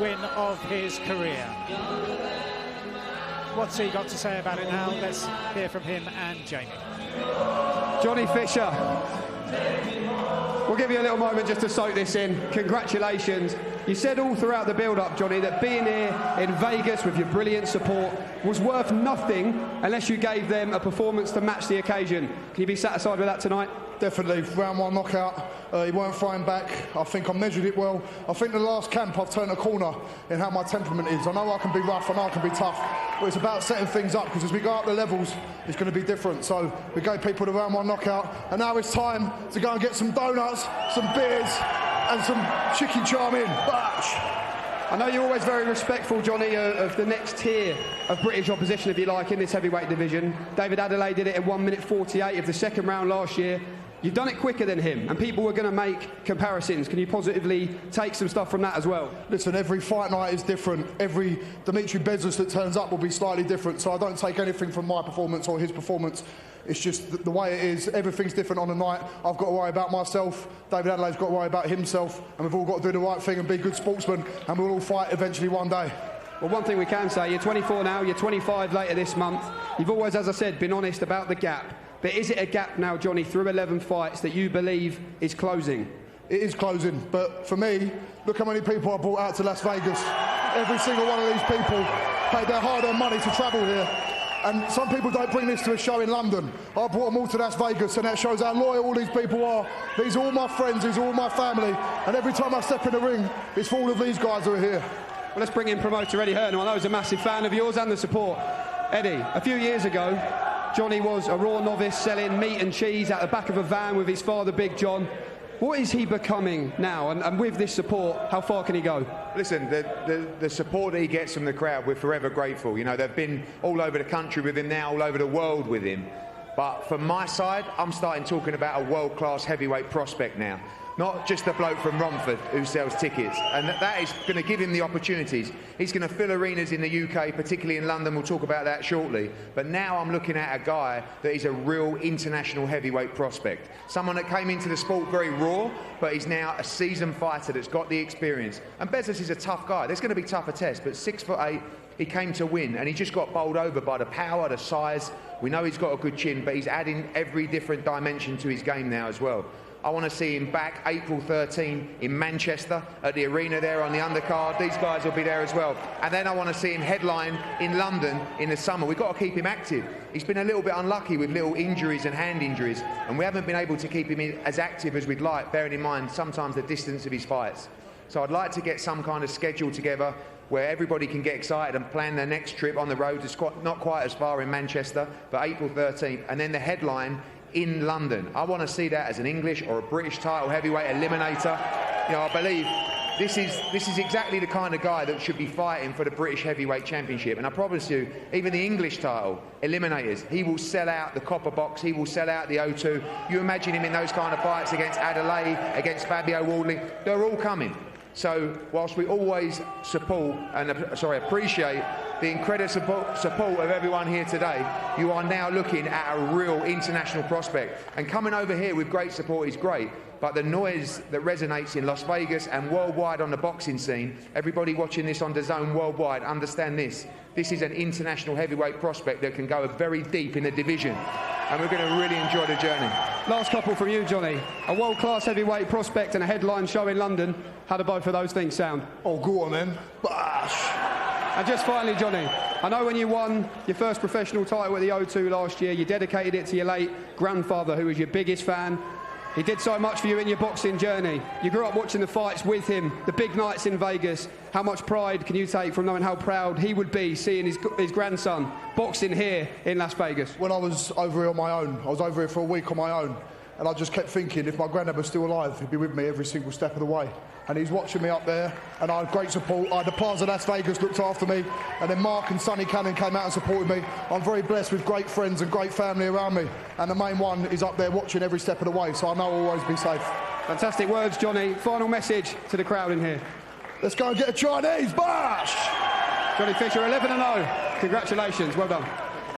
win of his career. What's he got to say about it now? Let's hear from him and Jamie. Johnny Fisher, we'll give you a little moment just to soak this in. Congratulations. You said all throughout the build-up, Johnny, that being here in Vegas with your brilliant support was worth nothing unless you gave them a performance to match the occasion. Can you be satisfied with that tonight? Definitely. Round one knockout. He weren't throwing back. I think I measured it well. I think the last camp I've turned a corner in how my temperament is. I know I can be rough, I know I can be tough, but it's about setting things up, because as we go up the levels, it's going to be different. So we gave people the round one knockout, and now it's time to go and get some donuts, some beers, and some chicken chow mein. Bosh! I know you're always very respectful, Johnny, of the next tier of British opposition, if you like, in this heavyweight division. David Adelaide did it in 1 minute 48 of the second round last year. You've done it quicker than him, and people were going to make comparisons. Can you positively take some stuff from that as well? Listen, every fight night is different. Every Dmytro Bezus that turns up will be slightly different, so I don't take anything from my performance or his performance. It's just the way it is. Everything's different on the night. I've got to worry about myself. David Adelaide's got to worry about himself, and we've all got to do the right thing and be good sportsmen, and we'll all fight eventually one day. Well, one thing we can say, you're 24 now, you're 25 later this month. You've always, as I said, been honest about the gap. But is it a gap now, Johnny, through 11 fights that you believe is closing? It is closing, but for me, look how many people I brought out to Las Vegas. Every single one of these people paid their hard-earned money to travel here. And some people don't bring this to a show in London. I brought them all to Las Vegas, and that shows how loyal all these people are. These are all my friends, these are all my family, and every time I step in the ring, it's for all of these guys who are here. Well, let's bring in promoter Eddie Hearn, who I know is a massive fan of yours and the support. Eddie, a few years ago, Johnny was a raw novice selling meat and cheese out the back of a van with his father, Big John. What is he becoming now? And with this support, how far can he go? Listen, the support that he gets from the crowd, we're forever grateful. You know, they've been all over the country with him now, all over the world with him. But from my side, I'm starting talking about a world-class heavyweight prospect now. Not just a bloke from Romford who sells tickets, and that is going to give him the opportunities. He's going to fill arenas in the UK, particularly in London. We'll talk about that shortly. But now I'm looking at a guy that is a real international heavyweight prospect. Someone that came into the sport very raw, but he's now a seasoned fighter that's got the experience. And Bezus is a tough guy. There's going to be tougher tests, but 6'8", he came to win, and he just got bowled over by the power, the size. We know he's got a good chin, but he's adding every different dimension to his game now as well. I want to see him back April 13 in Manchester at the arena there on the undercard. These guys will be there as well. And then I want to see him headline in London in the summer. We've got to keep him active. He's been a little bit unlucky with little injuries and hand injuries, and we haven't been able to keep him as active as we'd like, bearing in mind sometimes the distance of his fights. So I'd like to get some kind of schedule together where everybody can get excited and plan their next trip on the road. It's not quite as far in Manchester, but April 13th, and then the headline in London. I want to see that as an English or a British title heavyweight eliminator. You know, I believe this is exactly the kind of guy that should be fighting for the British Heavyweight Championship. And I promise you, even the English title eliminators, he will sell out the Copper Box, he will sell out the O2. You imagine him in those kind of fights against Adelaide, against Fabio Wardley, they're all coming. So whilst we always appreciate the incredible support of everyone here today, you are now looking at a real international prospect. And coming over here with great support is great, but the noise that resonates in Las Vegas and worldwide on the boxing scene, everybody watching this on DAZN worldwide, understand this. This is an international heavyweight prospect that can go very deep in the division. And we're going to really enjoy the journey. Last couple from you, Johnny. A world-class heavyweight prospect and a headline show in London. How do both of those things sound? Oh, go on then. Bosh! And just finally, Johnny, I know when you won your first professional title at the O2 last year, you dedicated it to your late grandfather, who was your biggest fan. He did so much for you in your boxing journey. You grew up watching the fights with him, the big nights in Vegas. How much pride can you take from knowing how proud he would be seeing his grandson boxing here in Las Vegas? When I was over here on my own, I was over here for a week on my own, and I just kept thinking, if my granddad was still alive, he'd be with me every single step of the way. And he's watching me up there, and I had great support. I had the Plaza Las Vegas looked after me, and then Mark and Sonny Cannon came out and supported me. I'm very blessed with great friends and great family around me, and the main one is up there watching every step of the way, so I know I'll always be safe. Fantastic words, Johnny. Final message to the crowd in here. Let's go and get a Chinese, Bosh! Johnny Fisher, 11-0. Congratulations, well done.